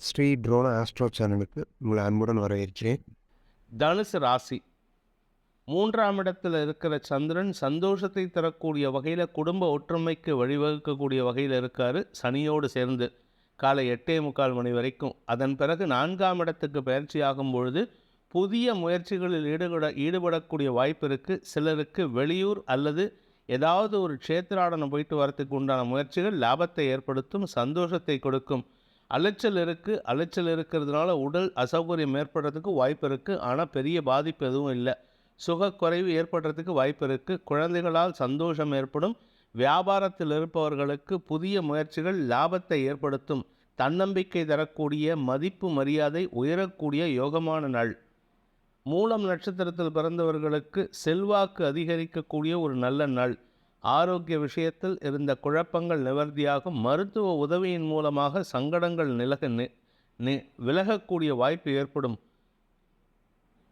Sri ட்ரோனா astro சேனலுக்கு உங்களை அன்புடன் வரவேற்கிறேன். தனுசு ராசி 3ஆம் இடத்துல இருக்கிற சந்திரன் சந்தோஷத்தை தரக்கூடிய வகையில் குடும்ப ஒற்றுமைக்கு வழிவகுக்கக்கூடிய வகையில் இருக்கார் சனியோடு சேர்ந்து காலை 8:45 மணி வரைக்கும். அதன் பிறகு 4ஆம் இடத்துக்கு பயிற்சி ஆகும் பொழுது புதிய முயற்சிகளில் ஈடுபடக்கூடிய வாய்ப்பு இருக்குது. சிலருக்கு வெளியூர் அல்லது ஏதாவது ஒரு க்ஷேத்திராடனம் போயிட்டு வரத்துக்கு உண்டான முயற்சிகள் லாபத்தை ஏற்படுத்தும், சந்தோஷத்தை கொடுக்கும். அலைச்சல் இருக்கிறதுனால உடல் அசௌகரியம் ஏற்படுறதுக்கு வாய்ப்பு இருக்குது. ஆனால் பெரிய பாதிப்பு எதுவும் இல்லை. சுகக்குறைவு ஏற்படுறதுக்கு வாய்ப்பு இருக்குது. குழந்தைகளால் சந்தோஷம் ஏற்படும். வியாபாரத்தில் இருப்பவர்களுக்கு புதிய முயற்சிகள் லாபத்தை ஏற்படுத்தும். தன்னம்பிக்கை தரக்கூடிய, மதிப்பு மரியாதை உயரக்கூடிய யோகமான நாள். மூலம் நட்சத்திரத்தில் பிறந்தவர்களுக்கு செல்வாக்கு அதிகரிக்கக்கூடிய ஒரு நல்ல நாள். ஆரோக்கிய விஷயத்தில் இருந்த குழப்பங்கள் நிவர்த்தியாகும். மருத்துவ உதவியின் மூலமாக சங்கடங்கள் விலகக்கூடிய வாய்ப்பு ஏற்படும்.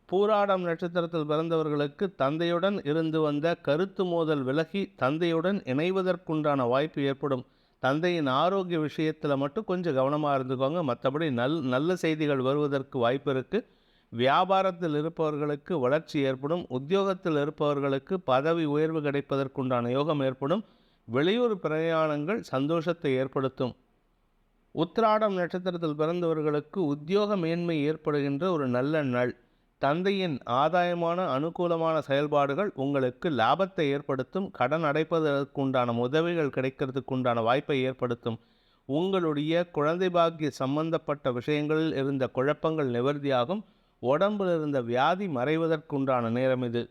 பூராடம் நட்சத்திரத்தில் பிறந்தவர்களுக்கு தந்தையுடன் இருந்து வந்த கருத்து மோதல் விலகி தந்தையுடன் இணைவதற்குண்டான வாய்ப்பு ஏற்படும். தந்தையின் ஆரோக்கிய விஷயத்தில் மட்டும் கொஞ்சம் கவனமாக இருந்துக்கோங்க. மற்றபடி நல்ல செய்திகள் வருவதற்கு வாய்ப்பு இருக்குது. வியாபாரத்தில் இருப்பவர்களுக்கு வளர்ச்சி ஏற்படும். உத்தியோகத்தில் இருப்பவர்களுக்கு பதவி உயர்வு கிடைப்பதற்குண்டான யோகம் ஏற்படும். வெளியூர் பிரயாணங்கள் சந்தோஷத்தை ஏற்படுத்தும். உத்திராடம் நட்சத்திரத்தில் பிறந்தவர்களுக்கு உத்தியோக மேன்மை ஏற்படுகின்ற ஒரு நல்ல நாள். தந்தையின் ஆதாயமான அனுகூலமான செயல்பாடுகள் உங்களுக்கு லாபத்தை ஏற்படுத்தும். கடன் அடைப்பதற்குண்டான உதவிகள் கிடைக்கிறதுக்குண்டான வாய்ப்பை ஏற்படுத்தும். உங்களுடைய குழந்தை பாக்கிய சம்பந்தப்பட்ட விஷயங்களில் இருந்த குழப்பங்கள் நிவர்த்தியாகும். உடம்பில் இருந்த வியாதி மறைவதற்குண்டான நேரம் இது.